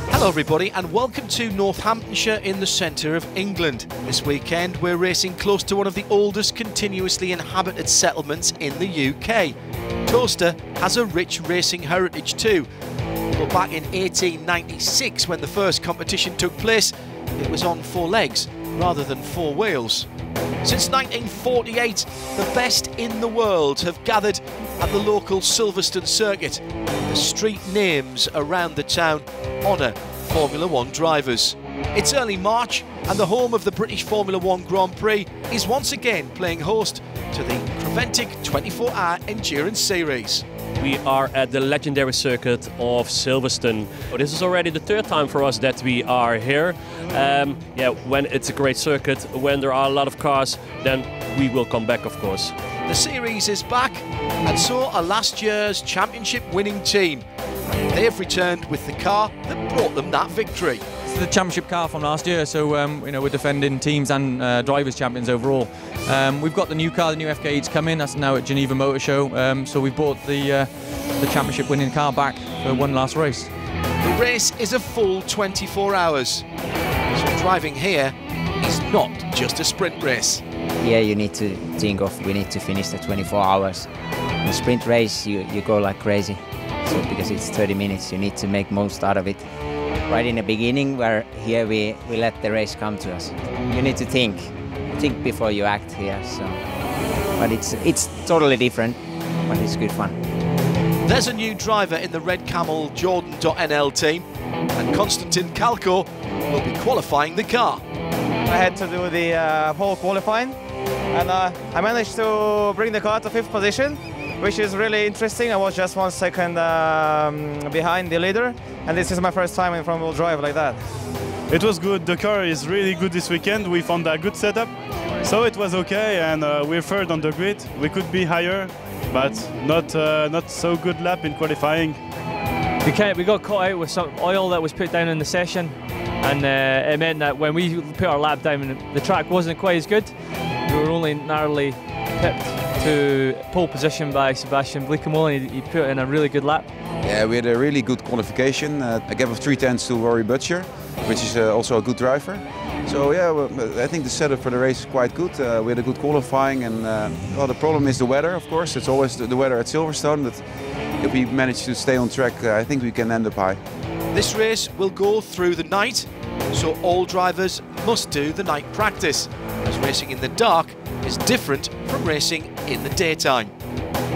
Hello everybody and welcome to Northamptonshire in the centre of England. This weekend we're racing close to one of the oldest continuously inhabited settlements in the UK. Towcester has a rich racing heritage too. But back in 1896 when the first competition took place, it was on 4 legs rather than 4 wheels. Since 1948, the best in the world have gathered at the local Silverstone circuit. The street names around the town honour Formula 1 drivers. It's early March and the home of the British Formula 1 Grand Prix is once again playing host to the Creventic 24-hour endurance series. We are at the legendary circuit of Silverstone. This is already the 3rd time for us that we are here. When it's a great circuit, when there are a lot of cars, then we will come back, of course. The series is back, and so are last year's championship winning team. They have returned with the car that brought them that victory. It's the championship car from last year, so we're defending teams and drivers champions overall. We've got the new car, the new FK8's coming. That's now at Geneva Motor Show. So we've brought the championship winning car back for one last race. The race is a full 24 hours. So driving here is not just a sprint race. Yeah, you need to think of we need to finish the 24 hours. In a sprint race, you go like crazy. So because it's 30 minutes, you need to make most out of it. Right in the beginning, where here we let the race come to us. You need to think before you act here. So, but it's totally different, but it's good fun. There's a new driver in the Red Camel Jordan.nl team, and Konstantin Kalko will be qualifying the car. I had to do the whole qualifying, and I managed to bring the car to 5th position, which is really interesting. I was just 1 second behind the leader, and this is my first time in front-wheel drive like that. It was good. The car is really good this weekend. We found a good setup, so it was okay, and we're 3rd on the grid. We could be higher, but not so good lap in qualifying. We got caught out with some oil that was put down in the session, and it meant that when we put our lap down, the track wasn't quite as good. We were only narrowly pipped to pole position by Sebastian Bleekemolen, and he put in a really good lap. Yeah, we had a really good qualification, a gap of 3/10 to Rory Butcher, which is also a good driver. So yeah, I think the setup for the race is quite good. We had a good qualifying, and well, the problem is the weather, of course. It's always the weather at Silverstone, but if we manage to stay on track, I think we can end up high. This race will go through the night, so all drivers must do the night practice, as racing in the dark is different from racing in the daytime.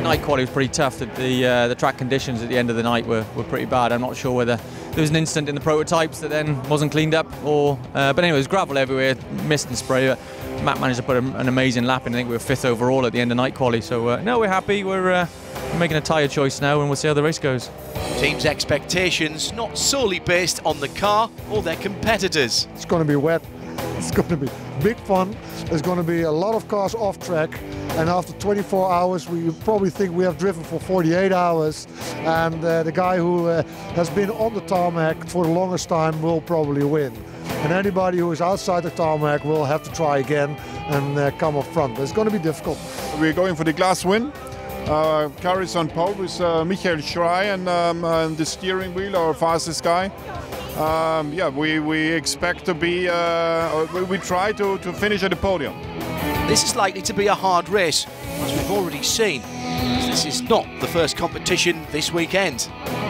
Night quality was pretty tough. The track conditions at the end of the night were pretty bad. I'm not sure whether there was an incident in the prototypes that then wasn't cleaned up, or but anyway, there's gravel everywhere, mist and spray. But Matt managed to put an amazing lap, and I think we were 5th overall at the end of night quality. So no, we're happy. We're making a tyre choice now, and we'll see how the race goes. Team's expectations not solely based on the car or their competitors. It's going to be wet. It's going to be big fun. There's going to be a lot of cars off track, and after 24 hours we probably think we have driven for 48 hours, and the guy who has been on the tarmac for the longest time will probably win. And anybody who is outside the tarmac will have to try again and come up front. But it's going to be difficult. We're going for the glass win. Car is on pole with Michael Schrey and the steering wheel, our fastest guy. Yeah, we expect to be, we try to finish at the podium. This is likely to be a hard race, as we've already seen, as this is not the first competition this weekend.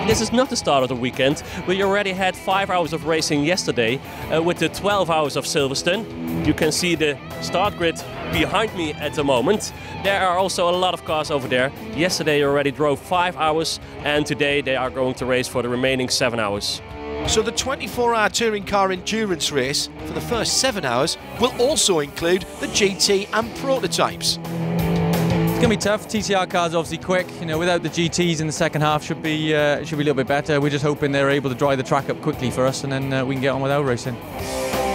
This is not the start of the weekend. We already had 5 hours of racing yesterday with the 12 hours of Silverstone. You can see the start grid behind me at the moment. There are also a lot of cars over there. Yesterday already drove 5 hours, and today they are going to race for the remaining 7 hours. So the 24-hour touring car endurance race for the first 7 hours will also include the GT and prototypes. It's going to be tough. TCR cars obviously quick. You know, without the GTs in the second half should be a little bit better. We're just hoping they're able to drive the track up quickly for us, and then we can get on with our racing.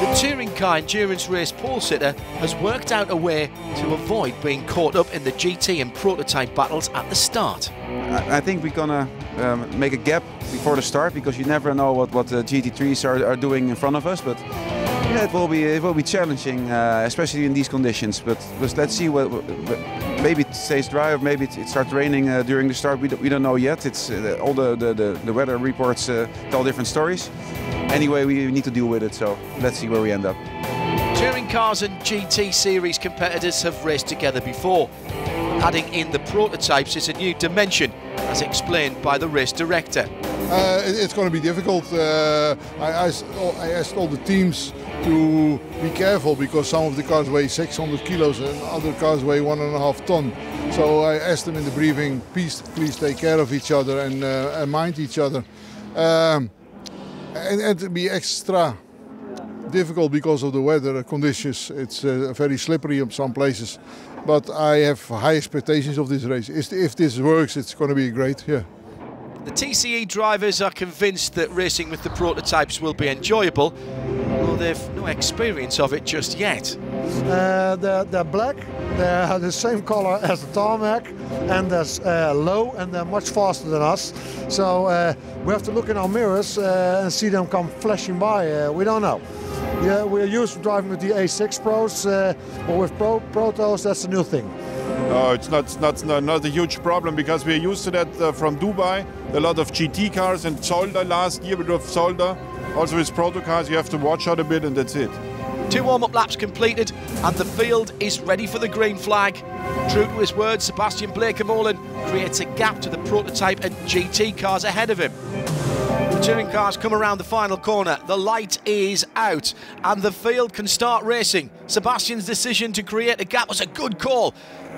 The touring car endurance race pole sitter has worked out a way to avoid being caught up in the GT and prototype battles at the start. I think we're gonna make a gap before the start, because you never know what the GT3s are doing in front of us. But Yeah, it will be challenging, especially in these conditions. But let's see. Maybe it stays dry, or maybe it starts raining during the start. We don't know yet. It's all the weather reports tell different stories. Anyway, we need to deal with it. So let's see where we end up. Touring cars and GT Series competitors have raced together before. Adding in the prototypes is a new dimension, as explained by the race director. It's going to be difficult. I asked all the teams to be careful because some of the cars weigh 600 kilos and other cars weigh 1.5 tons. So I asked them in the briefing, please take care of each other and mind each other. And to be extra difficult because of the weather conditions. It's very slippery in some places. But I have high expectations of this race. If this works, it's going to be great. Yeah. The TCE drivers are convinced that racing with the prototypes will be enjoyable, although they've no experience of it just yet. They're black, they're the same color as the tarmac, and they're low and they're much faster than us. So we have to look in our mirrors and see them come flashing by. We don't know. Yeah, we're used to driving with the A6 Pros, but with Protos, that's a new thing. It's not a huge problem because we're used to that from Dubai. A lot of GT cars and Zolder last year, we drove Zolder. Also with Proto cars, you have to watch out a bit and that's it. 2 warm-up laps completed and the field is ready for the green flag. True to his words, Sebastian Bleekemolen creates a gap to the prototype and GT cars ahead of him. The touring cars come around the final corner, the light is out and the field can start racing. Sebastian's decision to create a gap was a good call.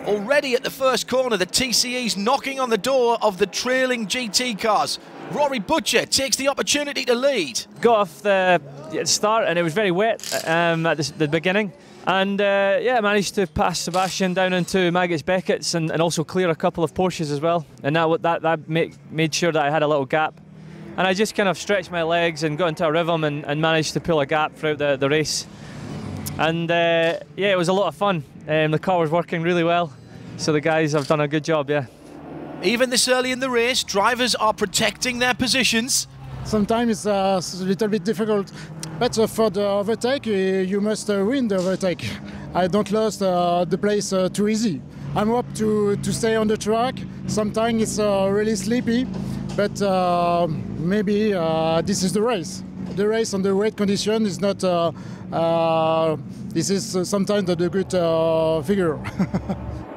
Already at the first corner, the TCE's knocking on the door of the trailing GT cars. Rory Butcher takes the opportunity to lead. Got off the start and it was very wet at the beginning. And yeah, managed to pass Sebastian down into Maggotts Beckett's and also clear a couple of Porsches as well. And that made sure that I had a little gap. And I just kind of stretched my legs and got into a rhythm and managed to pull a gap throughout the race. And yeah, it was a lot of fun. The car was working really well, so the guys have done a good job, yeah. Even this early in the race, drivers are protecting their positions. Sometimes it's a little bit difficult, but for the overtake, you must win the overtake. I don't lose the place too easy. I'm up to stay on the track. Sometimes it's really sleepy, but maybe this is the race. The race on the wet condition is not. This is sometimes the good figure.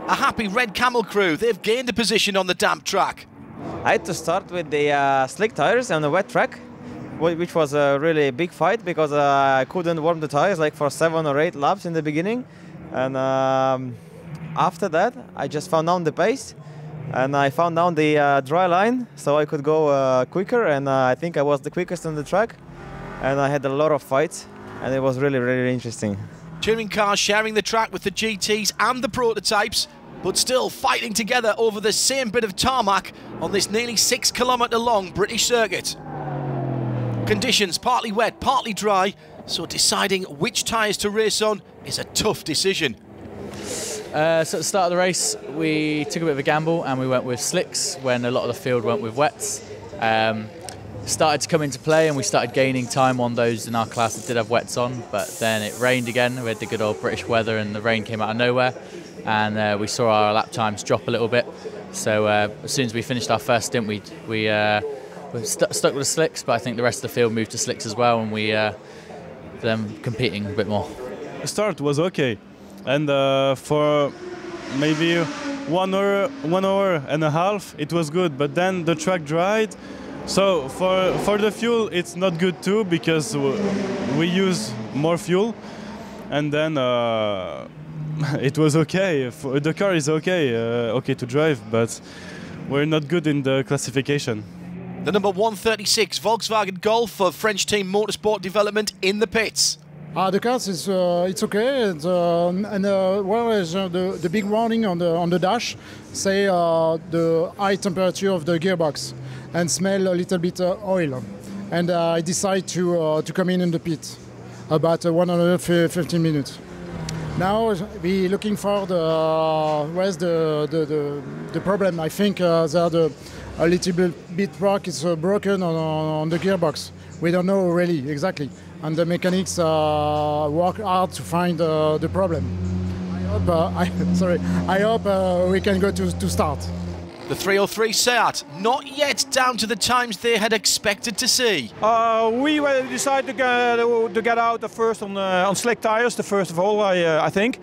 A happy Red Camel crew. They've gained a position on the damp track. I had to start with the slick tires on the wet track, which was a really big fight because I couldn't warm the tires like for 7 or 8 laps in the beginning. And after that, I just found out the pace. And I found out the dry line, so I could go quicker. And I think I was the quickest on the track. And I had a lot of fights, and it was really, really interesting. Touring cars sharing the track with the GTs and the prototypes, but still fighting together over the same bit of tarmac on this nearly 6 kilometre long British circuit. Conditions partly wet, partly dry, so deciding which tyres to race on is a tough decision. So at the start of the race, we took a bit of a gamble and we went with slicks when a lot of the field went with wets. Started to come into play and we started gaining time on those in our class that did have wets on, but then it rained again. We had the good old British weather and the rain came out of nowhere, and we saw our lap times drop a little bit. So as soon as we finished our first stint, we stuck with the slicks, but I think the rest of the field moved to slicks as well, and we them competing a bit more. The start was okay, and for maybe 1 hour and a half it was good, but then the track dried. So for the fuel it's not good too, because we use more fuel, and then it was okay. The car is okay, okay to drive, but we're not good in the classification. The number 136 Volkswagen Golf for French team Motorsport development in the pits. The car is it's okay, and well, is the big warning on the dash say the high temperature of the gearbox and smell a little bit oil, and I decide to come in the pit about 115 minutes. Now we looking for where's the problem. I think that a little bit rock is broken on the gearbox, we don't know really exactly. And the mechanics work hard to find the problem. I hope we can go to start. The 303 Seat, not yet down to the times they had expected to see. We decided to get out first on slick tires, the first of all, I think.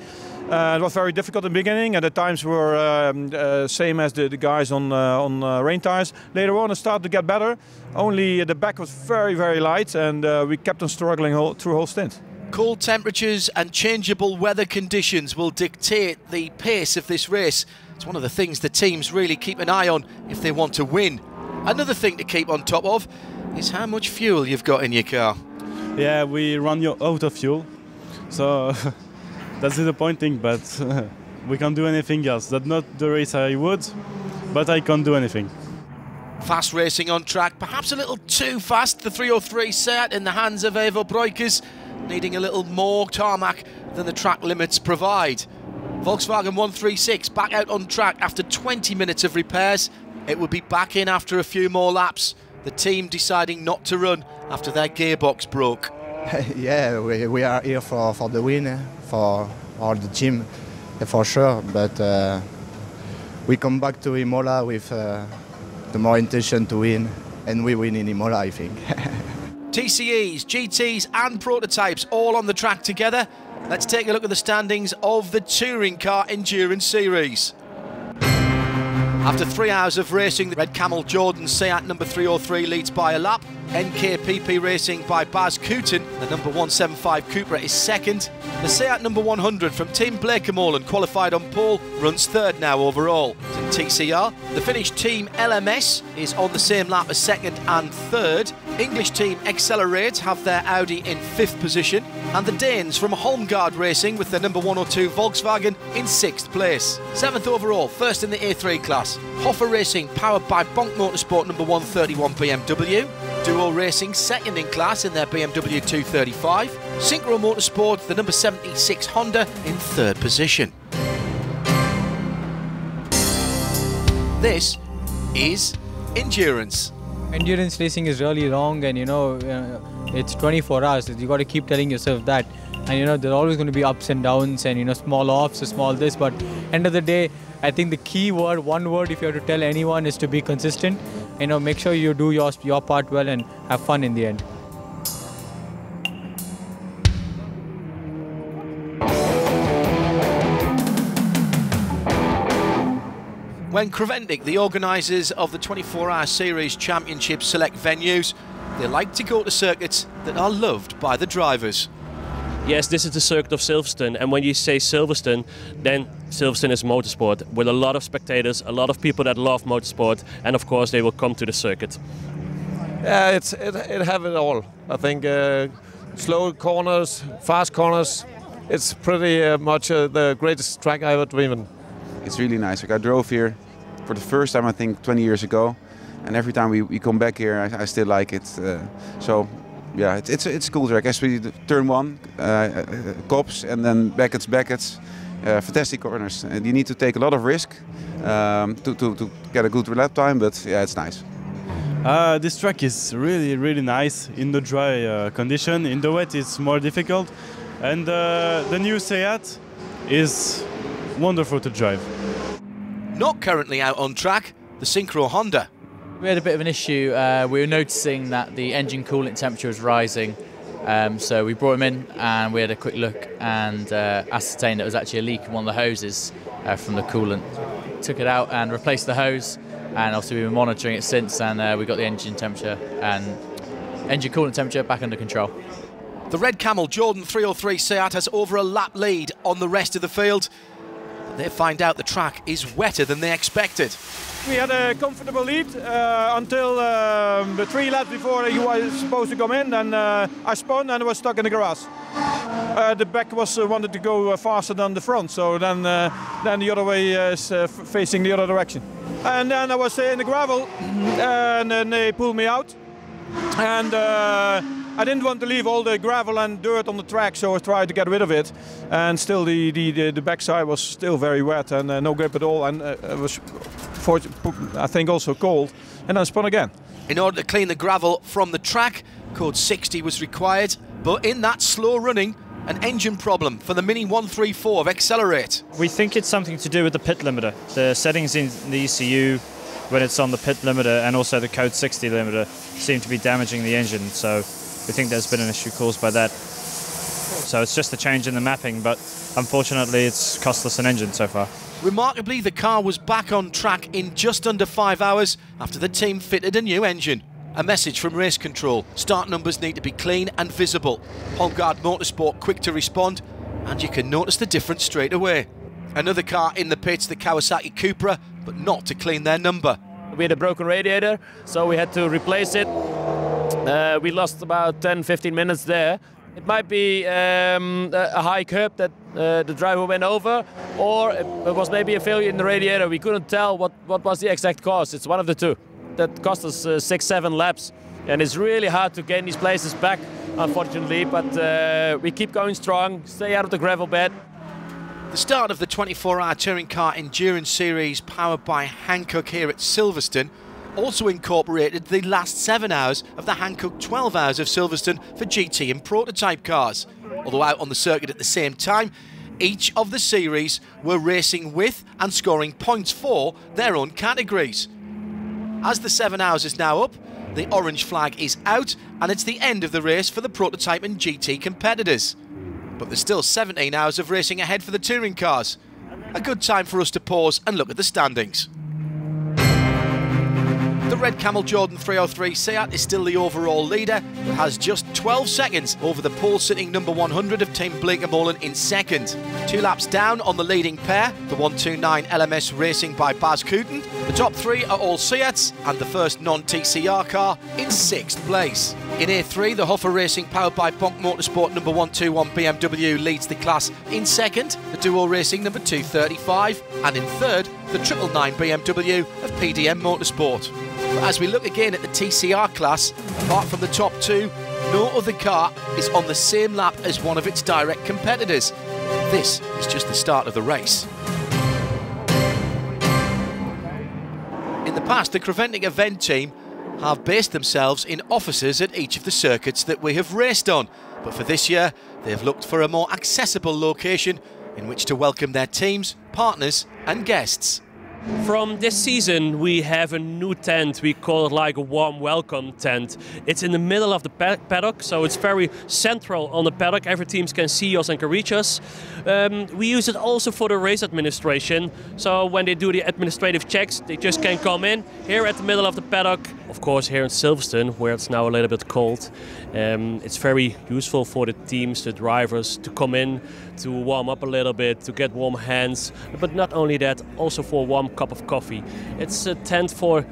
It was very difficult in the beginning, and the times were same as the guys on rain tires. Later on it started to get better, only the back was very, very light, and we kept on struggling through the whole stint. Cold temperatures and changeable weather conditions will dictate the pace of this race. It's one of the things the teams really keep an eye on if they want to win. Another thing to keep on top of is how much fuel you've got in your car. Yeah, we run out of fuel, so that's disappointing, but we can't do anything else. That's not the race I would, but I can't do anything. Fast racing on track, perhaps a little too fast. The 303 Seat in the hands of Evo Breukers, needing a little more tarmac than the track limits provide. Volkswagen 136 back out on track after 20 minutes of repairs. It will be back in after a few more laps. The team deciding not to run after their gearbox broke. Yeah, we are here for the win, for all the team, for sure. But we come back to Imola with the more intention to win, and we win in Imola, I think. TCEs, GTs and prototypes all on the track together. Let's take a look at the standings of the Touring Car Endurance Series. After 3 hours of racing, the Red Camel Jordan Seat number 303 leads by a lap. NKPP Racing by Baz Kooten, the number 175 Cupra, is second. The Seat number 100 from Team Blakemorland, qualified on pole, runs third now overall. In TCR, the Finnish team LMS is on the same lap as second and third. English team Accelerate have their Audi in fifth position. And the Danes from Holmgaard Racing with their number 102 Volkswagen in sixth place. Seventh overall, first in the A3 class. Hoffer Racing, powered by Bonk Motorsport number 131 BMW. Duo Racing, second in class in their BMW 235. Synchro Motorsport, the number 76 Honda, in third position. This is endurance. Endurance racing is really long, and it's 24 hours. You got to keep telling yourself that. And there are always going to be ups and downs, and small offs, small this. But end of the day, I think the key word, one word, if you have to tell anyone, is to be consistent. Make sure you do your part well and have fun in the end. When Creventic, the organisers of the 24-hour series championship, select venues, they like to go to circuits that are loved by the drivers. Yes, this is the circuit of Silverstone, and when you say Silverstone, then Silverstone is motorsport, with a lot of spectators, a lot of people that love motorsport, and of course they will come to the circuit. Yeah, it have it all. I think slow corners, fast corners, it's pretty much the greatest track I ever driven. It's really nice. Like, I drove here for the first time, I think 20 years ago, and every time we come back here, I still like it. So yeah, it's a cool track. Especially turn one, cops, and then Beckett's, fantastic corners. And you need to take a lot of risk to get a good lap time, but yeah, it's nice. This track is really nice in the dry condition. In the wet, it's more difficult, and the new Seat is wonderful to drive. Not currently out on track, the Synchro Honda. We had a bit of an issue. We were noticing that the engine coolant temperature was rising, so we brought him in and we had a quick look and ascertained it was actually a leak in one of the hoses from the coolant. Took it out and replaced the hose, and obviously we've been monitoring it since, and we got the engine temperature and engine coolant temperature back under control. The Red Camel Jordan 303 Seat has over a lap lead on the rest of the field. They find out the track is wetter than they expected. We had a comfortable lead until the 3 laps before he was supposed to come in, and I spun and was stuck in the grass. The back wanted to go faster than the front, so then the other way is facing the other direction. And then I was in the gravel, and then they pulled me out. And I didn't want to leave all the gravel and dirt on the track, so I tried to get rid of it. And still the backside was still very wet and no grip at all, and it was, I think, also cold. and then spun again. In order to clean the gravel from the track, code 60 was required, but in that slow running, an engine problem for the Mini 134 of Accelerate. We think it's something to do with the pit limiter. The settings in the ECU when it's on the pit limiter and also the code 60 limiter seem to be damaging the engine, so we think there's been an issue caused by that. So it's just a change in the mapping, but unfortunately it's cost us an engine so far. Remarkably, the car was back on track in just under 5 hours after the team fitted a new engine. A message from race control: start numbers need to be clean and visible. Holgard Motorsport quick to respond, and you can notice the difference straight away. Another car in the pits, the Kawasaki Cupra, but not to clean their number. We had a broken radiator, so we had to replace it. We lost about 10-15 minutes there. It might be a high curb that the driver went over, or it was maybe a failure in the radiator. We couldn't tell what was the exact cause. It's one of the two. That cost us 6-7 laps, and it's really hard to gain these places back, unfortunately, but we keep going strong, stay out of the gravel bed. The start of the 24-hour touring car endurance series powered by Hankook here at Silverstone also incorporated the last 7 hours of the Hankook 12 Hours of Silverstone for GT and prototype cars. Although out on the circuit at the same time, each of the series were racing with and scoring points for their own categories. As the 7 hours is now up, the orange flag is out and it's the end of the race for the prototype and GT competitors. But there's still 17 hours of racing ahead for the touring cars. A good time for us to pause and look at the standings. The Red Camel Jordan 303 Seat is still the overall leader, but has just 12 seconds over the pole-sitting number 100 of Team Blake-Molen in second. 2 laps down on the leading pair, the 129 LMS Racing by Bas Kooten. The top 3 are all Seats, and the first non-TCR car in 6th place. In A3, the Hoffa Racing powered by Bonk Motorsport number 121 BMW leads the class in second, the Duo Racing number 235, and in third, the 999 BMW of PDM Motorsport. But as we look again at the TCR class, apart from the top 2, no other car is on the same lap as one of its direct competitors. This is just the start of the race. In the past, the Creventic event team have based themselves in offices at each of the circuits that we have raced on. But for this year, they've looked for a more accessible location in which to welcome their teams, partners and guests. From this season we have a new tent. We call it like a warm welcome tent. It's in the middle of the paddock, so it's very central on the paddock. Every team can see us and can reach us. We use it also for the race administration, so when they do the administrative checks they just can come in here at the middle of the paddock. Of course here in Silverstone, where it's now a little bit cold, it's very useful for the teams, the drivers, to come in, to warm up a little bit, to get warm hands, but not only that, also for a warm cup of coffee. It's a tent for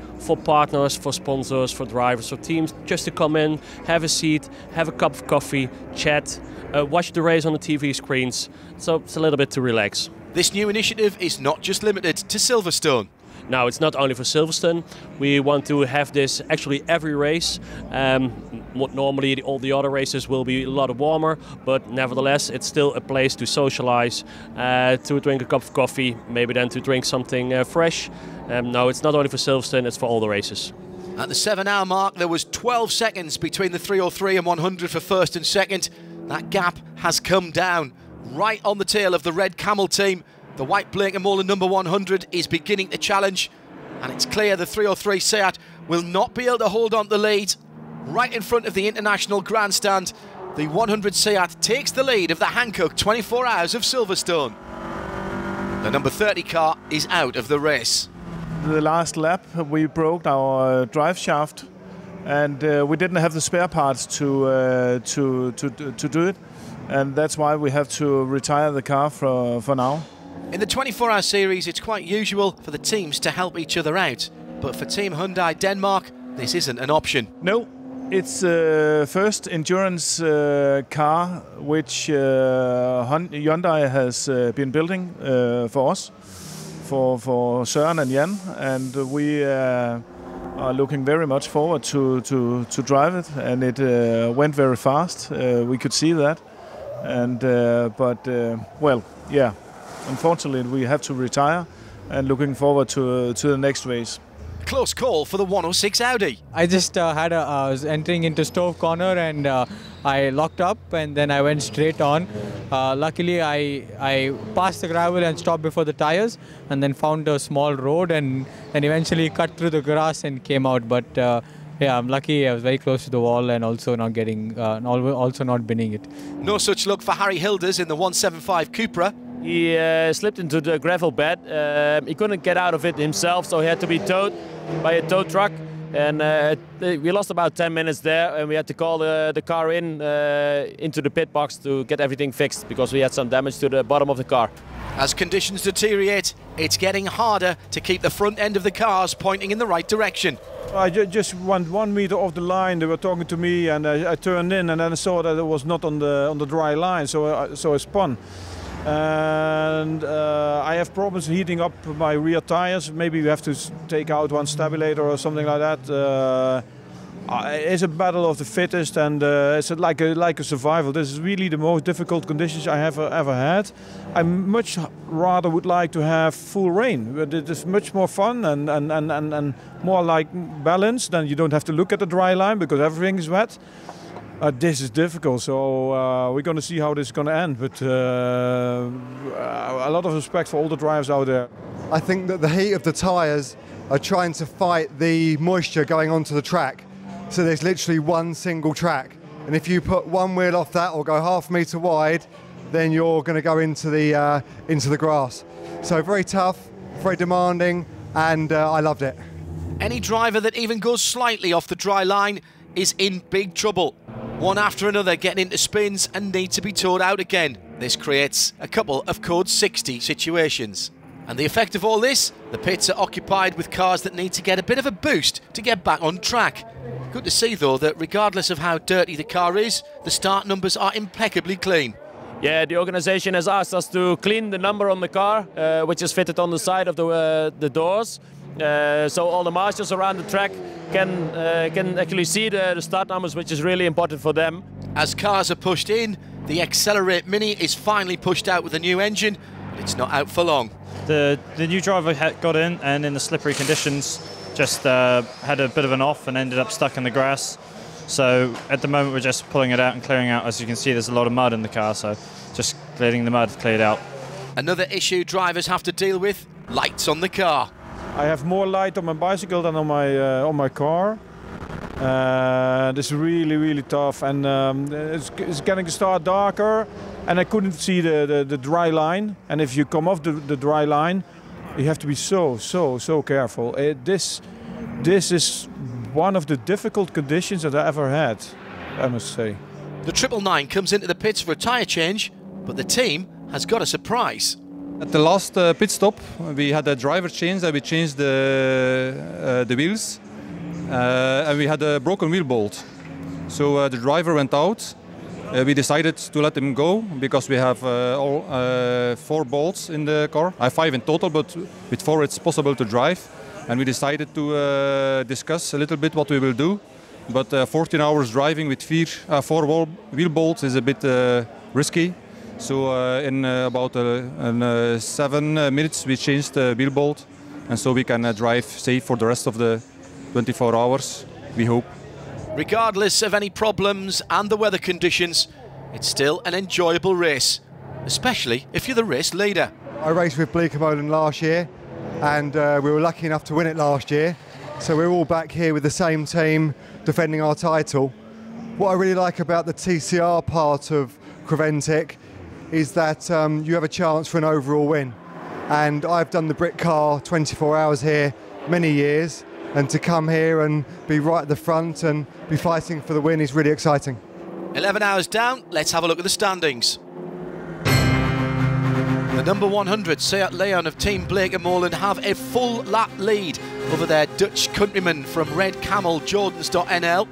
partners, for sponsors, for drivers, for teams, just to come in, have a seat, have a cup of coffee, chat, watch the race on the TV screens, so it's a little bit to relax. This new initiative is not just limited to Silverstone. Now, it's not only for Silverstone. We want to have this actually every race. Normally all the other races will be a lot warmer, but nevertheless it's still a place to socialize, to drink a cup of coffee, maybe then to drink something fresh. No, it's not only for Silverstone, it's for all the races. At the 7-hour mark there was 12 seconds between the 303 and 100 for first and second. That gap has come down right on the tail of the Red Camel team. The white Blake-Molen number 100 is beginning to challenge, and it's clear the 303 Seat will not be able to hold on to the lead. Right in front of the International Grandstand, the 100 Seat takes the lead of the Hankook 24 Hours of Silverstone. The number 30 car is out of the race. The last lap we broke our drive shaft, and we didn't have the spare parts to do it, and that's why we have to retire the car for now. In the 24-hour series, it's quite usual for the teams to help each other out. But for Team Hyundai Denmark, this isn't an option. No, it's the first endurance car which Hyundai has been building for us, for Søren and Jan. And we are looking very much forward to drive it. And it went very fast, we could see that. And well, yeah. Unfortunately, we have to retire, and looking forward to the next race. close call for the 106 Audi. I just I was entering into stove corner and I locked up and then I went straight on. Luckily I passed the gravel and stopped before the tires and then found a small road and eventually cut through the grass and came out. But yeah, I'm lucky. I was very close to the wall and also not getting, also not binning it. No such luck for Harry Hilders in the 175 Cupra. He slipped into the gravel bed. He couldn't get out of it himself, so he had to be towed by a tow truck. And we lost about 10 minutes there, and we had to call the car into the pit box to get everything fixed because we had some damage to the bottom of the car. As conditions deteriorate, it's getting harder to keep the front end of the cars pointing in the right direction. I just went 1 meter off the line. They were talking to me, and I turned in, and then I saw that it was not on the dry line, so I spun. And I have problems heating up my rear tires. Maybe we have to take out one stabilator or something like that. It's a battle of the fittest, and it's like a survival. This is really the most difficult conditions I have ever had. I much rather would like to have full rain. It is much more fun and more like balance. Then you don't have to look at the dry line because everything is wet. This is difficult, so we're going to see how this is going to end. But a lot of respect for all the drivers out there. I think that the heat of the tyres are trying to fight the moisture going onto the track. So there's literally one single track. And if you put one wheel off that or go half metre wide, then you're going to go into the grass. So very tough, very demanding, and I loved it. Any driver that even goes slightly off the dry line is in big trouble. One after another getting into spins and need to be towed out again. This creates a couple of code 60 situations. And the effect of all this, the pits are occupied with cars that need to get a bit of a boost to get back on track. Good to see though that regardless of how dirty the car is, the start numbers are impeccably clean. Yeah, the organization has asked us to clean the number on the car, which is fitted on the side of the doors. So all the marshals around the track can actually see the start numbers, which is really important for them. As cars are pushed in, the Accelerate Mini is finally pushed out with a new engine, but it's not out for long. The new driver got in and in the slippery conditions just had a bit of an off and ended up stuck in the grass. So at the moment we're just pulling it out and clearing out. As you can see, there's a lot of mud in the car, so just letting the mud cleared out. Another issue drivers have to deal with, lights on the car. I have more light on my bicycle than on my car. This is really tough, and it's getting to start darker, and I couldn't see the dry line. And if you come off the dry line, you have to be so careful. This is one of the difficult conditions that I ever had, I must say. The 999 comes into the pits for a tyre change, but the team has got a surprise. At the last pit stop, we had a driver change and we changed the wheels. And we had a broken wheel bolt. So the driver went out. We decided to let him go because we have all 4 bolts in the car. I have 5 in total, but with 4 it's possible to drive. And we decided to discuss a little bit what we will do. But 14 hours driving with 4 wheel bolts is a bit risky. So in about 7 minutes we changed the wheel bolt, and so we can drive safe for the rest of the 24 hours, we hope. Regardless of any problems and the weather conditions, it's still an enjoyable race, especially if you're the race leader. I raced with Bleekemolen last year, and we were lucky enough to win it last year. So we're all back here with the same team defending our title. What I really like about the TCR part of Creventic is that you have a chance for an overall win. And I've done the Brit car 24 hours here many years, and to come here and be right at the front and be fighting for the win is really exciting. 11 hours down, let's have a look at the standings. The number 100 Seat Leon of Team Bleekemolen have a full lap lead over their Dutch countrymen from Red Camel Jordans.nl.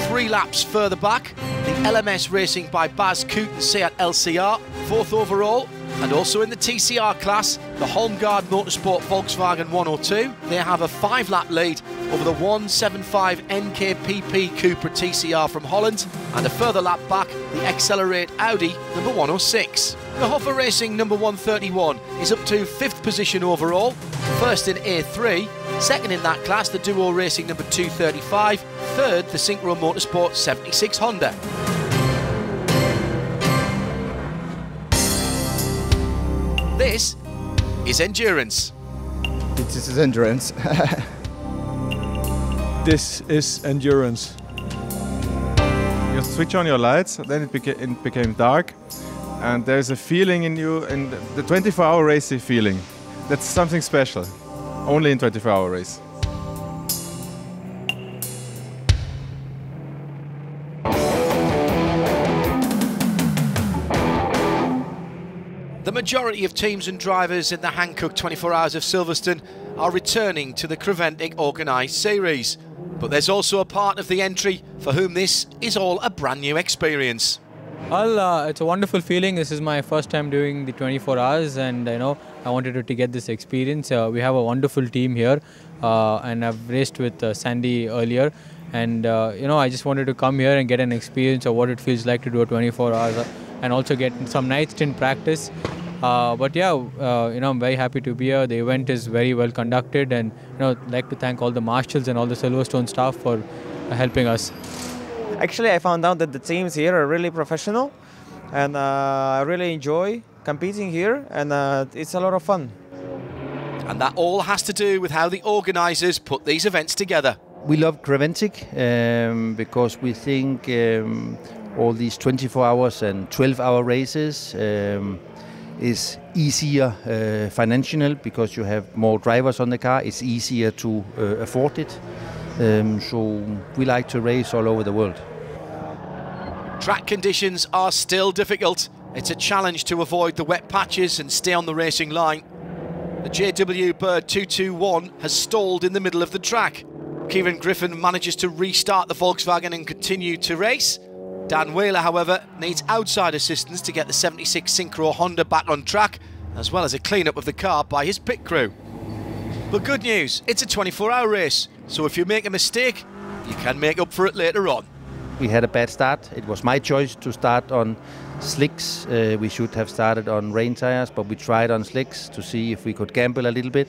3 laps further back, the LMS Racing by Bas Koeten Seat LCR, 4th overall. And also in the TCR class, the Holmgaard Motorsport Volkswagen 102. They have a 5-lap lead over the 175 NKPP Cupra TCR from Holland, and a further lap back, the Accelerate Audi number 106. The Hoffa Racing number 131 is up to 5th position overall. First in A3, second in that class the Duo Racing number 235, third the Synchro Motorsport 76 Honda. This is endurance. This is endurance. This is endurance. You switch on your lights, then it became dark, and there's a feeling in you, in the 24-hour race feeling. That's something special, only in 24-hour race. The majority of teams and drivers in the Hankook 24 Hours of Silverstone are returning to the Creventic organised series. But there's also a part of the entry for whom this is all a brand new experience. Well, it's a wonderful feeling. This is my first time doing the 24 hours, and I wanted to get this experience. We have a wonderful team here, and I've raced with Sandy earlier, and I just wanted to come here and get an experience of what it feels like to do a 24 hours, and also get some night stint practice. But yeah, I'm very happy to be here. The event is very well conducted, and I'd like to thank all the marshals and all the Silverstone staff for helping us. Actually, I found out that the teams here are really professional, and I really enjoy competing here, and it's a lot of fun. And that all has to do with how the organisers put these events together. We love Creventic because we think all these 24 hours and 12-hour races is easier financially because you have more drivers on the car. It's easier to afford it. So we like to race all over the world. Track conditions are still difficult. It's a challenge to avoid the wet patches and stay on the racing line. The JW Bird 221 has stalled in the middle of the track. Kieran Griffin manages to restart the Volkswagen and continue to race. Dan Whaler, however, needs outside assistance to get the 76 Synchro Honda back on track, as well as a clean-up of the car by his pit crew. But good news, it's a 24-hour race, so if you make a mistake, you can make up for it later on. We had a bad start. It was my choice to start on slicks. We should have started on rain tires, but we tried on slicks to see if we could gamble a little bit.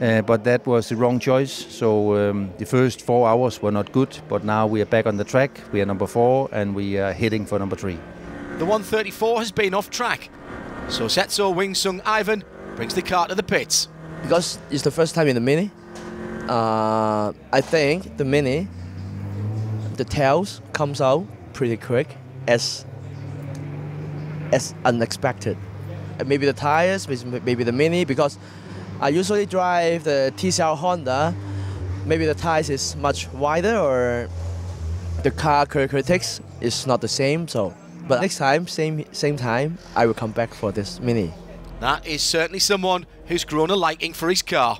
But that was the wrong choice, so the first 4 hours were not good, but now we are back on the track. We are number 4 and we are heading for number 3. The 134 has been off track, so Setso Wing Sung Ivan brings the car to the pits. Because it's the first time in the Mini, I think the Mini, the tails comes out pretty quick as unexpected. Maybe the tires, maybe the Mini, because I usually drive the TCR Honda. Maybe the tires is much wider, or the car characteristics is not the same. So, but next time, same time, I will come back for this Mini. That is certainly someone who's grown a liking for his car.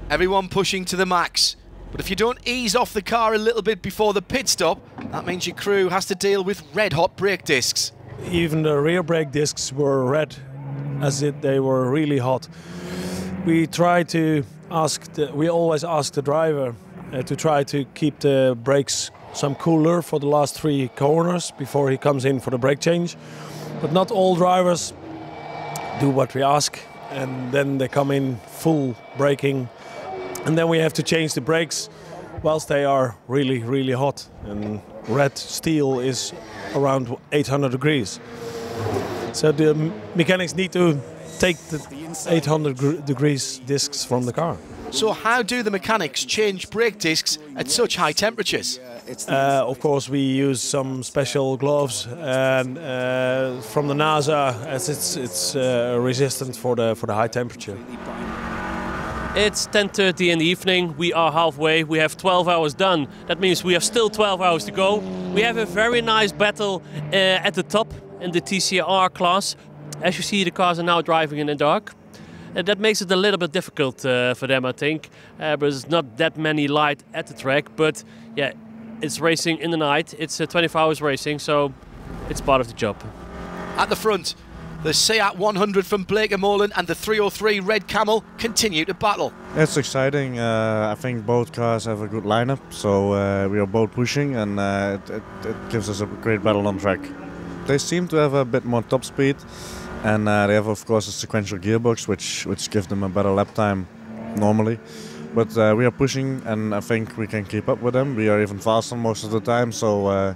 Everyone pushing to the max. But if you don't ease off the car a little bit before the pit stop, that means your crew has to deal with red-hot brake discs. Even the rear brake discs were red, as they were really hot. We always ask the driver to try to keep the brakes some cooler for the last 3 corners before he comes in for the brake change. But not all drivers do what we ask, and then they come in full braking, and then we have to change the brakes whilst they are really, really hot. And red steel is around 800 degrees. So the mechanics need to take the 800 degrees discs from the car. So how do the mechanics change brake discs at such high temperatures? Of course, we use some special gloves and from the NASA, as it's resistant for the high temperature. It's 10:30 in the evening. We are halfway. We have 12 hours done. That means we have still 12 hours to go. We have a very nice battle at the top in the TCR class. As you see, the cars are now driving in the dark. That makes it a little bit difficult for them, I think. But there's not that many light at the track. But yeah, it's racing in the night. It's 24 hours racing, so it's part of the job. At the front, the Seat 100 from Blake Molen and the 303 Red Camel continue to battle. It's exciting. I think both cars have a good lineup, so we are both pushing, and it gives us a great battle on track. They seem to have a bit more top speed, and they have, of course, a sequential gearbox, which gives them a better lap time. normally. But we are pushing, and I think we can keep up with them. We are even faster most of the time, so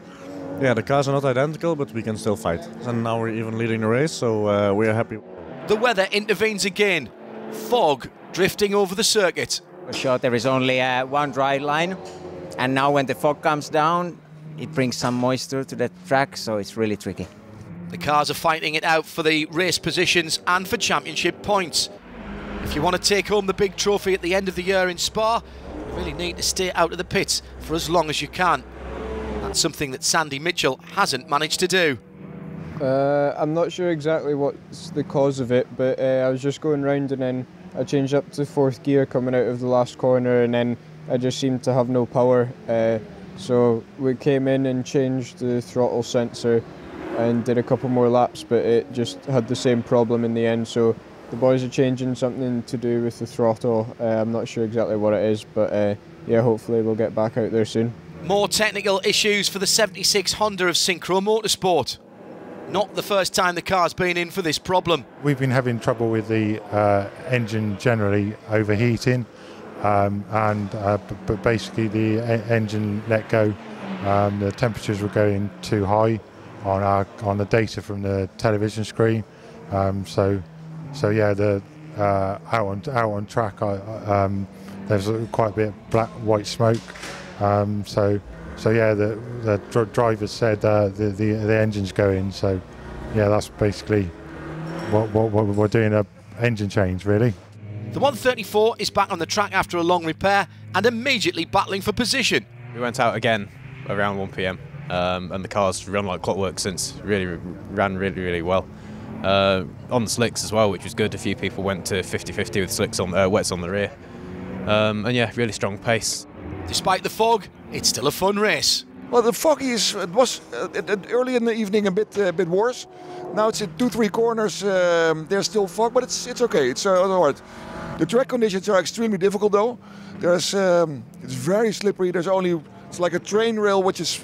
yeah, the cars are not identical, but we can still fight. And now we're even leading the race, so we are happy. The weather intervenes again. Fog drifting over the circuit. For sure, there is only one dry line, and now when the fog comes down, it brings some moisture to the track, so it's really tricky. The cars are fighting it out for the race positions and for championship points. If you want to take home the big trophy at the end of the year in Spa, you really need to stay out of the pits for as long as you can. That's something that Sandy Mitchell hasn't managed to do. I'm not sure exactly what's the cause of it, but I was just going round and then I changed up to 4th gear coming out of the last corner, and then I just seemed to have no power. So we came in and changed the throttle sensor and did a couple more laps, but it just had the same problem in the end. So the boys are changing something to do with the throttle. I'm not sure exactly what it is, but yeah, hopefully we'll get back out there soon. More technical issues for the 76 Honda of Synchro Motorsport. Not the first time the car's been in for this problem. We've been having trouble with the engine generally overheating, but basically the engine let go. The temperatures were going too high on the data from the television screen. So yeah, the out on track, there's quite a bit of black white smoke. So yeah, the driver said the engine's going. So yeah, that's basically what we're doing, a engine change really. The 134 is back on the track after a long repair and immediately battling for position. We went out again around 1 PM and the car's run like clockwork since. Ran really well. On the slicks as well, which was good. A few people went to 50-50 with slicks on wets on the rear. And yeah, really strong pace. Despite the fog, it's still a fun race. Well, the fog was early in the evening a bit worse. Now it's at 2-3 corners. There's still fog, but it's okay. It's all right. The track conditions are extremely difficult though. It's very slippery. It's like a train rail, which is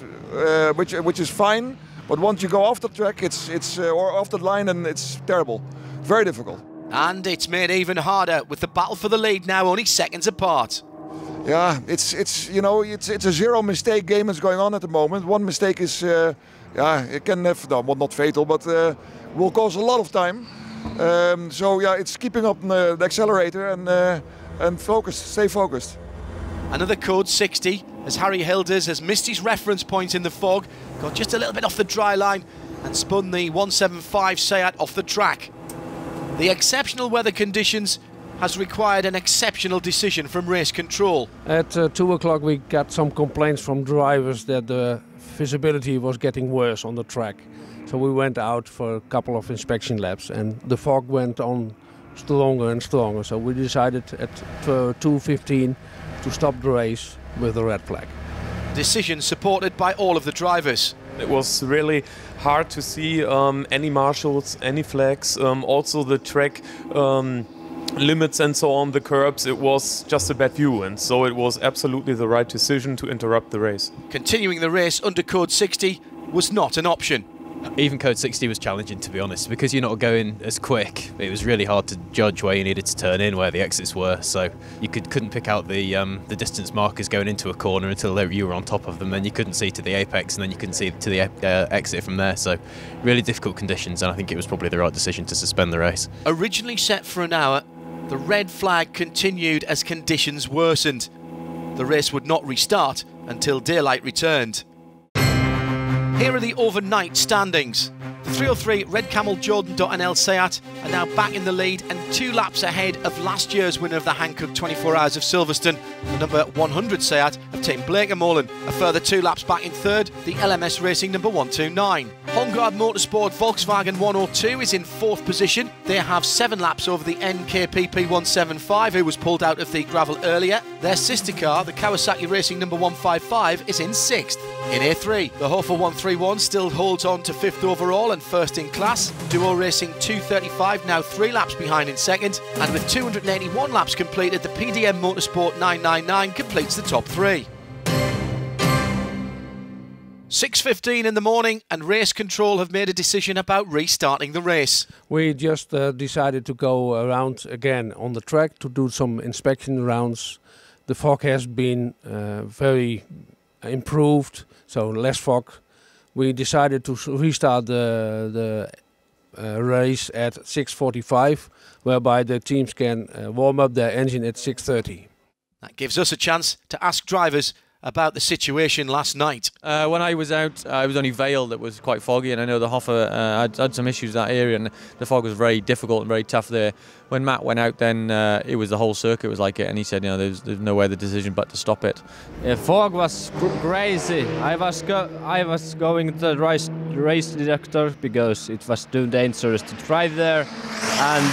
fine. But once you go off the track, or off the line, and it's terrible. Very difficult. And it's made even harder with the battle for the lead now only seconds apart. Yeah, it's a zero mistake game that's going on at the moment. One mistake is, it can have, well, not fatal, but will cause a lot of time. So yeah, it's keeping up the accelerator and stay focused. Another code 60 as Harry Hilders has missed his reference point in the fog, got just a little bit off the dry line and spun the 175 Seat off the track. The exceptional weather conditions has required an exceptional decision from race control. At 2 o'clock we got some complaints from drivers that the visibility was getting worse on the track. So we went out for a couple of inspection laps and the fog went on stronger and stronger. So we decided at 2:15 to stop the race with the red flag. Decision supported by all of the drivers. It was really hard to see any marshals, any flags, also the track limits and so on, the curbs. It was just a bad view, and so it was absolutely the right decision to interrupt the race. Continuing the race under code 60 was not an option. Even code 60 was challenging, to be honest, because you're not going as quick. It was really hard to judge where you needed to turn in, where the exits were, so you couldn't pick out the distance markers going into a corner until you were on top of them. Then you couldn't see to the apex, and then you couldn't see to the exit from there. So really difficult conditions, and I think it was probably the right decision to suspend the race. Originally set for an hour, the red flag continued as conditions worsened. The race would not restart until daylight returned. Here are the overnight standings. The 303 Red Camel Jordan.NL Seat are now back in the lead and 2 laps ahead of last year's winner of the Hankook 24H of Silverstone. The number 100 Seat of Tim Blakemolen. A further 2 laps back in third, the LMS Racing number 129. Hongard Motorsport Volkswagen 102 is in 4th position. They have 7 laps over the NKPP 175, who was pulled out of the gravel earlier. Their sister car, the Kawasaki Racing number 155, is in 6th. In A3, the Hofer 131 still holds on to 5th overall and 1st in class. Duo Racing 235 now 3 laps behind in 2nd, and with 281 laps completed, the PDM Motorsport 999 completes the top 3. 6:15 in the morning and race control have made a decision about restarting the race. We just decided to go around again on the track to do some inspection rounds. The fog has been very improved, so less fog. We decided to restart the race at 6:45, whereby the teams can warm up their engine at 6:30. That gives us a chance to ask drivers about the situation last night. When I was out, I was only Vale that was quite foggy, and I know the Hoffa had some issues that area, and the fog was very difficult and very tough there. When Matt went out, then it was the whole circuit was like it, and he said, you know, there's no other decision but to stop it. The fog was crazy. I was going to the race director because it was too dangerous to drive there, and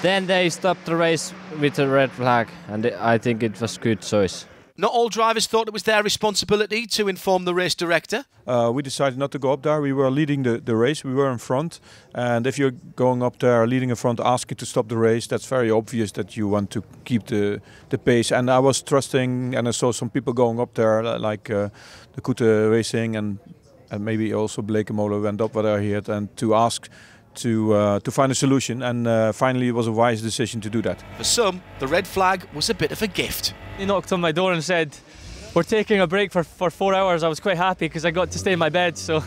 then they stopped the race with a red flag, and I think it was good choice. Not all drivers thought it was their responsibility to inform the race director. We decided not to go up there. We were leading the race. We were in front. And if you're going up there, leading in front, asking to stop the race, that's very obvious that you want to keep the pace. And I was trusting, and I saw some people going up there, like the Kute Racing, and maybe also Blake Imola went up what I heard, and to ask to find a solution. And finally, it was a wise decision to do that. For some, the red flag was a bit of a gift. He knocked on my door and said, "We're taking a break for 4 hours." I was quite happy because I got to stay in my bed, so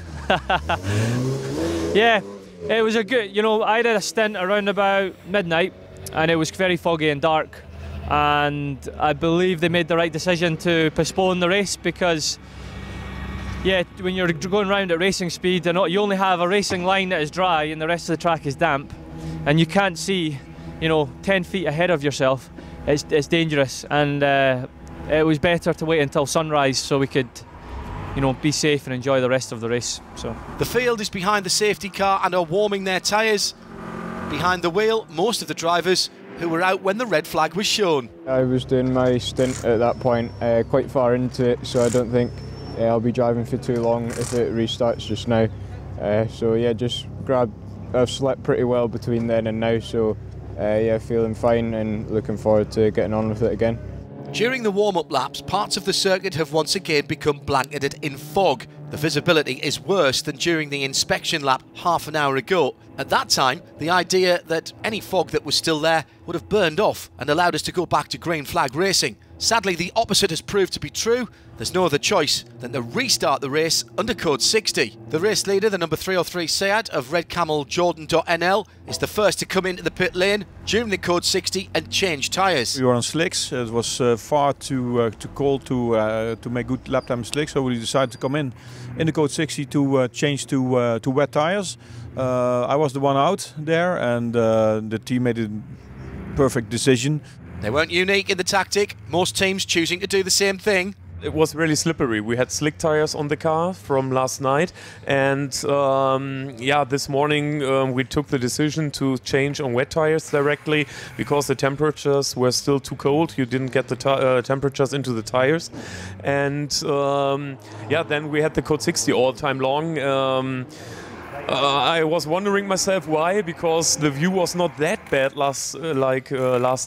yeah, it was a good, you know, I did a stint around about midnight and it was very foggy and dark, and I believe they made the right decision to postpone the race because, yeah, when you're going around at racing speed and you only have a racing line that is dry and the rest of the track is damp, and you can't see, you know, 10 feet ahead of yourself, it's dangerous, and it was better to wait until sunrise so we could, you know, be safe and enjoy the rest of the race. So the field is behind the safety car and are warming their tyres. Behind the wheel, most of the drivers who were out when the red flag was shown. I was doing my stint at that point, quite far into it, so I don't think I'll be driving for too long if it restarts just now. So yeah, I've slept pretty well between then and now, so yeah, feeling fine and looking forward to getting on with it again. During the warm-up laps, parts of the circuit have once again become blanketed in fog. The visibility is worse than during the inspection lap half an hour ago. At that time, the idea that any fog that was still there would have burned off and allowed us to go back to green flag racing. Sadly, the opposite has proved to be true. There's no other choice than to restart the race under code 60. The race leader, the number 303 Seat of Red Camel Jordan.nl, is the first to come into the pit lane during the code 60 and change tyres. We were on slicks. It was far too cold to make good lap time slicks, so we decided to come in the code 60 to change to wet tyres. I was the one out there, and the team made a perfect decision. They weren't unique in the tactic, most teams choosing to do the same thing. It was really slippery. We had slick tires on the car from last night, and yeah, this morning we took the decision to change on wet tires directly because the temperatures were still too cold. You didn't get the temperatures into the tires, and yeah, then we had the code 60 all time long. I was wondering myself why, because the view was not that bad last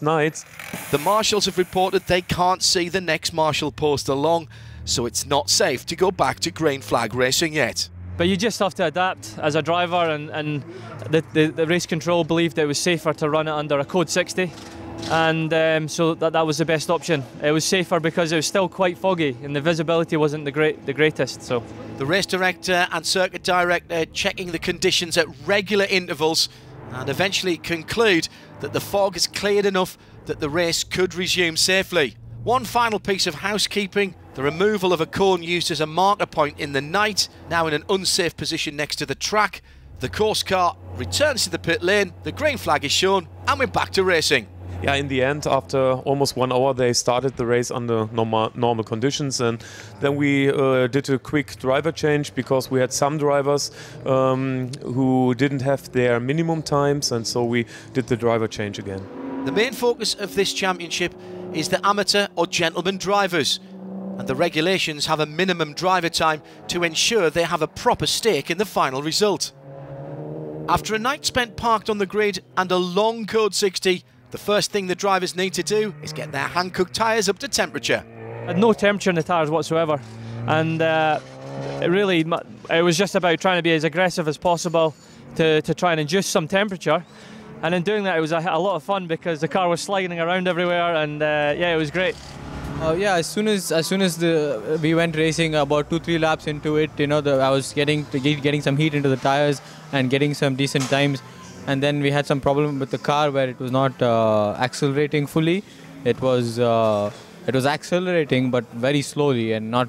night. The marshals have reported they can't see the next marshal post along, so it's not safe to go back to green flag racing yet. But you just have to adapt as a driver, and the race control believed it was safer to run it under a code 60, and so that was the best option. It was safer because it was still quite foggy and the visibility wasn't the greatest. So the race director and circuit director checking the conditions at regular intervals and eventually conclude that the fog has cleared enough that the race could resume safely. One final piece of housekeeping: the removal of a cone used as a marker point in the night, now in an unsafe position next to the track. The course car returns to the pit lane, the green flag is shown, and we're back to racing. Yeah, in the end, after almost 1 hour, they started the race under normal conditions, and then we did a quick driver change because we had some drivers who didn't have their minimum times, and so we did the driver change again. The main focus of this championship is the amateur or gentleman drivers, and the regulations have a minimum driver time to ensure they have a proper stake in the final result. After a night spent parked on the grid and a long code 60, the first thing the drivers need to do is get their Hankook tyres up to temperature. I had no temperature in the tyres whatsoever, and it was just about trying to be as aggressive as possible to try and induce some temperature. And in doing that, it was a lot of fun because the car was sliding around everywhere, and yeah, it was great. Yeah, as soon as we went racing, about 2-3 laps into it, you know, I was getting some heat into the tires and getting some decent times. And then we had some problem with the car where it was not accelerating fully. It was accelerating, but very slowly and not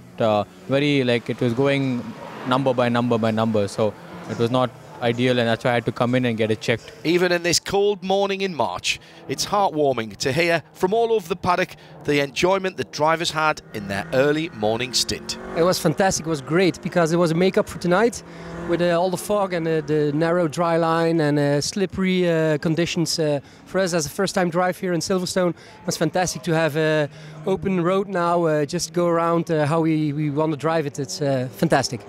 very, like, it was going number by number by number. So it was not ideal, and that's why I had to come in and get it checked. Even in this cold morning in March, it's heartwarming to hear from all over the paddock the enjoyment that drivers had in their early morning stint. It was fantastic, it was great, because it was a make-up for tonight with all the fog and the narrow dry line and slippery conditions. For us as a first-time drive here in Silverstone, it was fantastic to have an open road now, just go around how we want to drive it. It's fantastic.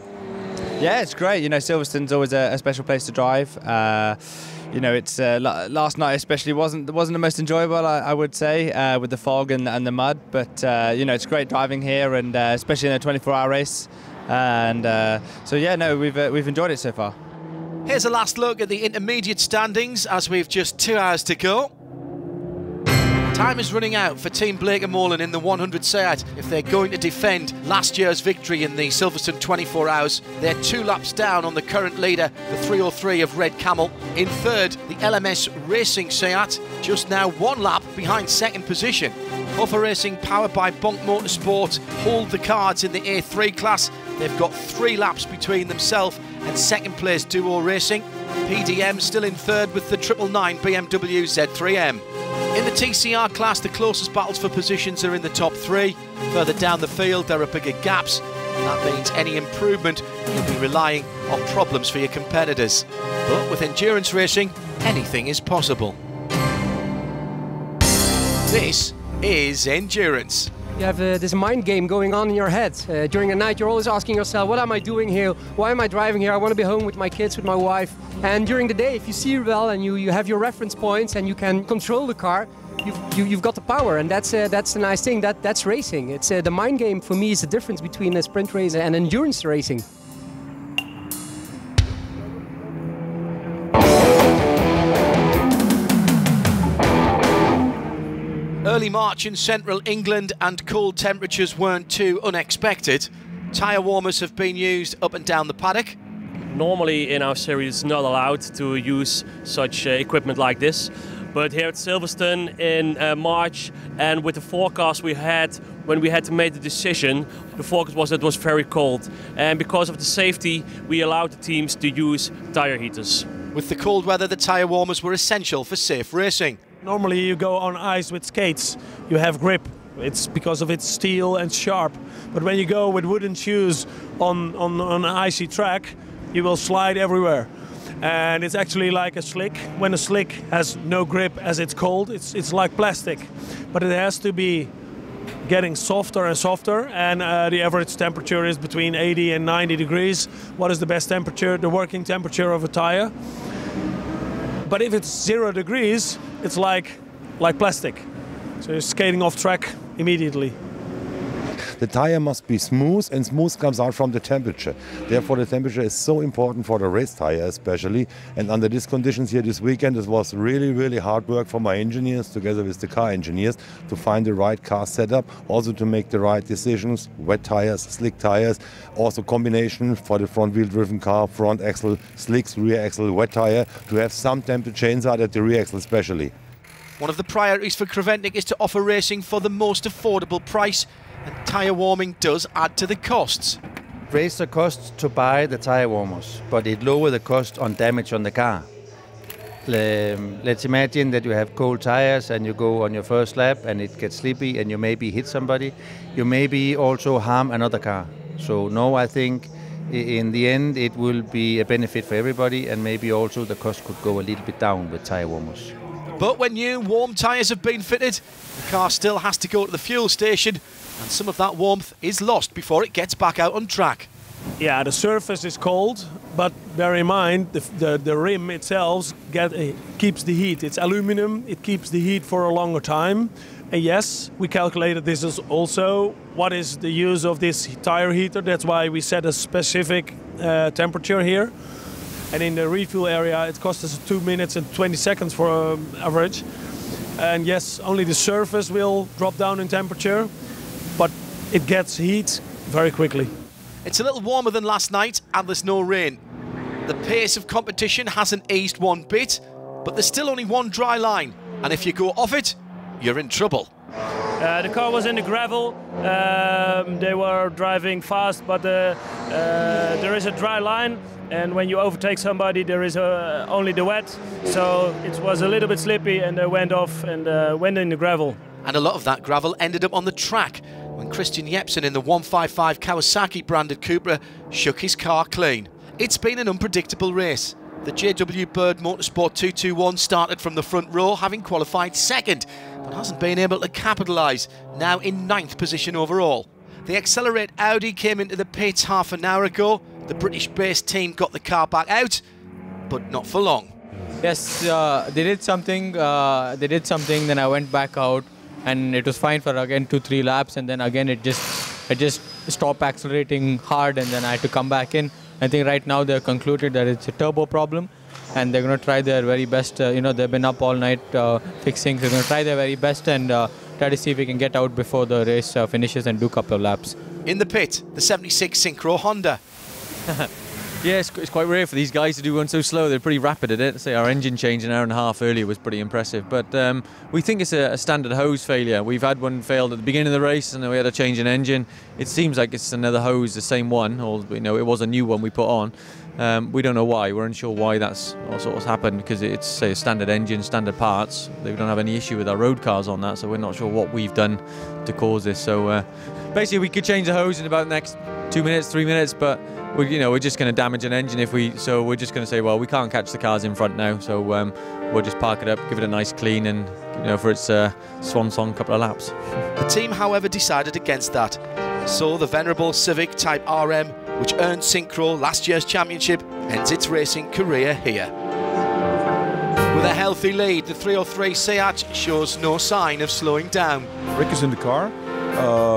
Yeah, it's great. You know, Silverstone's always a special place to drive. You know, it's last night especially wasn't the most enjoyable, I would say, with the fog and the mud. But you know, it's great driving here, and especially in a 24-hour race. And so yeah, no, we've enjoyed it so far. Here's a last look at the intermediate standings as we've just 2 hours to go. Time is running out for Team Blake & Molan in the 100 Seat if they're going to defend last year's victory in the Silverstone 24 Hours. They're 2 laps down on the current leader, the 303 of Red Camel. In third, the LMS Racing Seat, just now 1 lap behind second position. Hoffa Racing, powered by Bonk Motorsport, hold the cards in the A3 class. They've got 3 laps between themselves and second place Duo Racing. PDM still in third with the 999 BMW Z3M. In the TCR class, the closest battles for positions are in the top 3. Further down the field, there are bigger gaps. And that means any improvement, you'll be relying on problems for your competitors. But with endurance racing, anything is possible. This is endurance. You have this mind game going on in your head. During the night, you're always asking yourself, what am I doing here? Why am I driving here? I want to be home with my kids, with my wife. And during the day, if you see well and you have your reference points and you can control the car, you've got the power, and that's a nice thing. That's racing. It's the mind game for me is the difference between a sprint race and endurance racing. Early March in central England and cold temperatures weren't too unexpected. Tyre warmers have been used up and down the paddock. Normally in our series it's not allowed to use such equipment like this. But here at Silverstone in March, and with the forecast we had when we had to make the decision, the forecast was that it was very cold. And because of the safety, we allowed the teams to use tyre heaters. With the cold weather, the tyre warmers were essential for safe racing. Normally you go on ice with skates, you have grip. It's because of its steel and sharp. But when you go with wooden shoes on an icy track, you will slide everywhere. And it's actually like a slick. When a slick has no grip as it's cold, it's like plastic. But it has to be getting softer and softer, and the average temperature is between 80 and 90 degrees. What is the best temperature? The working temperature of a tire. But if it's 0 degrees, it's like plastic. So you're skating off track immediately. The tire must be smooth, and smooth comes out from the temperature. Therefore, the temperature is so important for the race tire especially. And under these conditions here this weekend, it was really, really hard work for my engineers together with the car engineers to find the right car setup, also to make the right decisions, wet tires, slick tires, also combination for the front wheel driven car, front axle, slicks, rear axle, wet tire, to have some temperature inside at the rear axle especially. One of the priorities for Creventic is to offer racing for the most affordable price, and tyre warming does add to the costs. Raise the cost to buy the tyre warmers, but it lower the cost on damage on the car. Let's imagine that you have cold tires and you go on your first lap and it gets sleepy and you maybe hit somebody. You maybe also harm another car. So no, I think in the end it will be a benefit for everybody, and maybe also the cost could go a little bit down with tyre warmers. But when new warm tyres have been fitted, the car still has to go to the fuel station, and some of that warmth is lost before it gets back out on track. Yeah, the surface is cold, but bear in mind the rim itself keeps the heat. It's aluminum, it keeps the heat for a longer time, And yes, we calculated this is also what is the use of this tire heater. That's why we set a specific temperature here. And in the refuel area, it cost us 2 minutes and 20 seconds for average. And yes, only the surface will drop down in temperature, but it gets heat very quickly. It's a little warmer than last night and there's no rain. The pace of competition hasn't eased one bit, but there's still only one dry line. And if you go off it, you're in trouble. The car was in the gravel. They were driving fast, but there is a dry line. And when you overtake somebody, there is only the wet. So it was a little bit slippy and they went off and went in the gravel. And a lot of that gravel ended up on the track when Christian Jepsen in the 155 Kawasaki branded Cupra shook his car clean. It's been an unpredictable race. The JW Bird Motorsport 221 started from the front row, having qualified second, but hasn't been able to capitalise, now in 9th position overall. The Accelerate Audi came into the pits half an hour ago. The British-based team got the car back out, but not for long. Yes, they did something. Then I went back out, and it was fine for again 2-3 laps, and then again it just stopped accelerating hard, and then I had to come back in. I think right now they've concluded that it's a turbo problem, and they're going to try their very best. They've been up all night fixing. They're going to try their very best and try to see if we can get out before the race finishes and do a couple of laps. In the pit, the 76 Synchro Honda. Yeah, it's quite rare for these guys to do one so slow. They're pretty rapid at it. Say our engine change an hour and a half earlier was pretty impressive. But we think it's a standard hose failure. We've had one failed at the beginning of the race, and then we had to change an engine. It seems like it's another hose, the same one, or it was a new one we put on. We don't know why. We're unsure why that's also what's happened, because it's say a standard engine, standard parts. They don't have any issue with our road cars on that, so we're not sure what we've done to cause this. So basically, we could change the hose in about the next 2 minutes, 3 minutes, but we're just going to damage an engine if we. So we're just going to say, well, we can't catch the cars in front now, so we'll just park it up, give it a nice clean, and for its swan song couple of laps. The team, however, decided against that. So the venerable Civic Type RM, which earned Synchro last year's championship, ends its racing career here. With a healthy lead, the 303 Seat shows no sign of slowing down. Rick is in the car.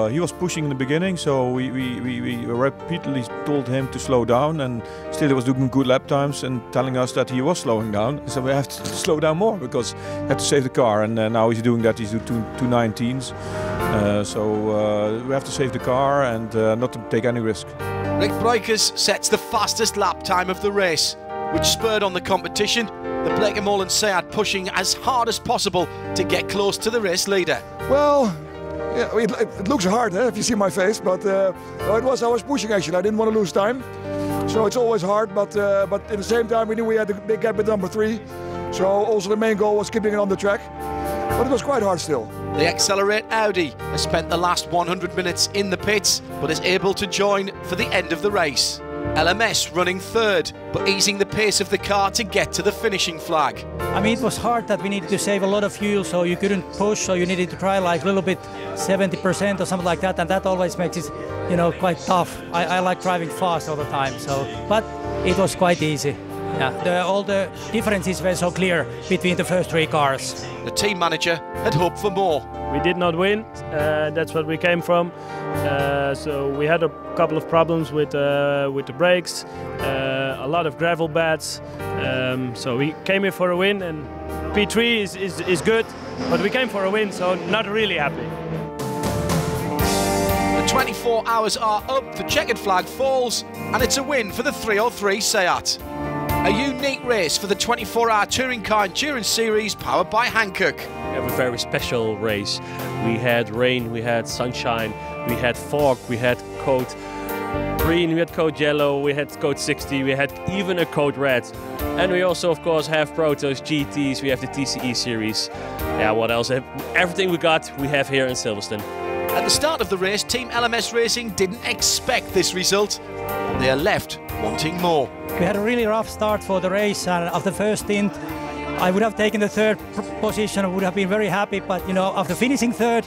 He was pushing in the beginning, so we repeatedly told him to slow down, and still he was doing good lap times and telling us that he was slowing down. So we have to slow down more because we have to save the car, and now he's doing that. He's doing 219s, so we have to save the car and not to take any risk. Rick Breukers sets the fastest lap time of the race, which spurred on the competition. The Blake & Molen Seat pushing as hard as possible to get close to the race leader. Well, yeah, it looks hard if you see my face, but I was pushing actually. I didn't want to lose time, so it's always hard. But at the same time, we knew we had a big gap with number 3, so also the main goal was keeping it on the track. But it was quite hard still. The Accelerate Audi has spent the last 100 minutes in the pits, but is able to join for the end of the race. LMS running third, but easing the pace of the car to get to the finishing flag. I mean, it was hard that we needed to save a lot of fuel, so you couldn't push, so you needed to try like a little bit, 70% or something like that, and that always makes it, quite tough. I like driving fast all the time, but it was quite easy. Yeah, all the differences were so clear between the first 3 cars. The team manager had hoped for more. We did not win, that's what we came from. So we had a couple of problems with the brakes, a lot of gravel beds. So we came here for a win, and P3 is good, but we came for a win, so not really happy. The 24 hours are up, the checkered flag falls, and it's a win for the 303 Seat. A unique race for the 24-hour Touring Car Endurance Series powered by Hankook. We have a very special race. We had rain, we had sunshine, we had fog, we had code green, we had code yellow, we had code 60, we had even a code red. And we also, of course, have Protos, GTs, we have the TCE series. Yeah, what else? Everything we got, we have here in Silverstone. At the start of the race, Team LMS Racing didn't expect this result. They are left wanting more. We had a really rough start for the race, and after the first stint, I would have taken the 3rd position. I would have been very happy, but after finishing 3rd,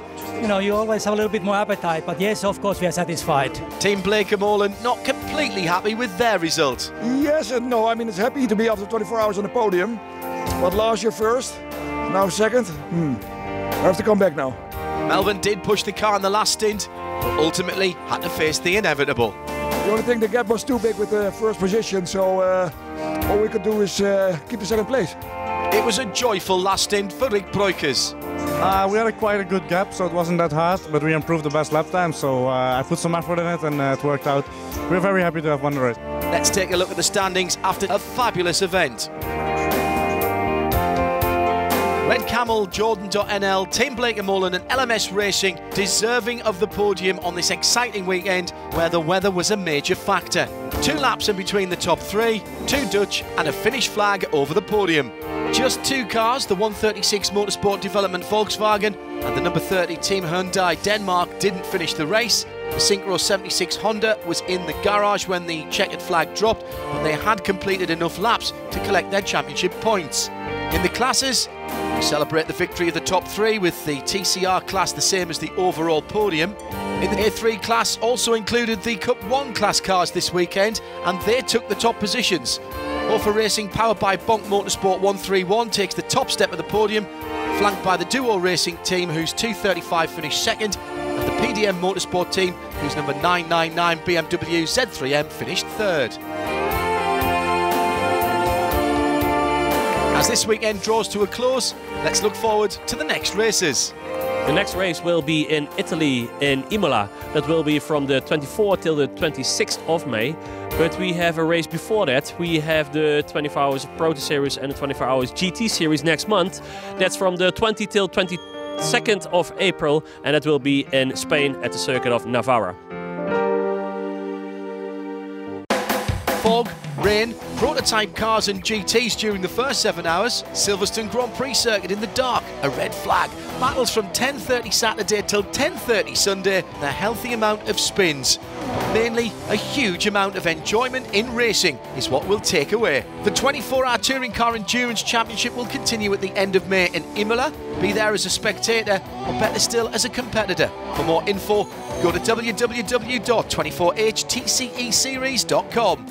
you always have a little bit more appetite. But yes, of course, we are satisfied. Team Blake & Molen not completely happy with their result. Yes and no. I mean, it's happy to be after 24 hours on the podium, but last year first, now second. I have to come back now. Melvin did push the car in the last stint, but ultimately had to face the inevitable. The only thing, the gap was too big with the first position, so all we could do is keep the second place. It was a joyful last stint for Rick Breukers. We had quite a good gap, so it wasn't that hard, but we improved the best lap time, so I put some effort in it and it worked out. We're very happy to have won the race. Let's take a look at the standings after a fabulous event. Red Camel, Jordan.nl, Team Blake & Mullen and LMS Racing deserving of the podium on this exciting weekend where the weather was a major factor. 2 laps in between the top 3, 2 Dutch and a Finnish flag over the podium. Just 2 cars, the 136 Motorsport Development Volkswagen and the number 30 Team Hyundai Denmark didn't finish the race. The Synchro 76 Honda was in the garage when the checkered flag dropped, but they had completed enough laps to collect their championship points. In the classes, we celebrate the victory of the top 3 with the TCR class the same as the overall podium. In the A3 class also included the Cup 1 class cars this weekend and they took the top positions. Hofer Racing powered by Bonk Motorsport 131 takes the top step of the podium, flanked by the Duo Racing team whose 235 finished second and the PDM Motorsport team whose number 999 BMW Z3M finished third. As this weekend draws to a close, let's look forward to the next races. The next race will be in Italy, in Imola. That will be from the 24th till the 26th of May. But we have a race before that. We have the 24 Hours Proto Series and the 24 Hours GT Series next month. That's from the 20th till 22nd of April, and that will be in Spain at the circuit of Navarra. Fog, rain, prototype cars and GTs during the first 7 hours, Silverstone Grand Prix circuit in the dark, a red flag, battles from 10:30 Saturday till 10:30 Sunday, and a healthy amount of spins. Mainly, a huge amount of enjoyment in racing is what we'll take away. The 24-hour Touring Car Endurance Championship will continue at the end of May in Imola. Be there as a spectator, or better still as a competitor. For more info, go to www.24HTCEseries.com.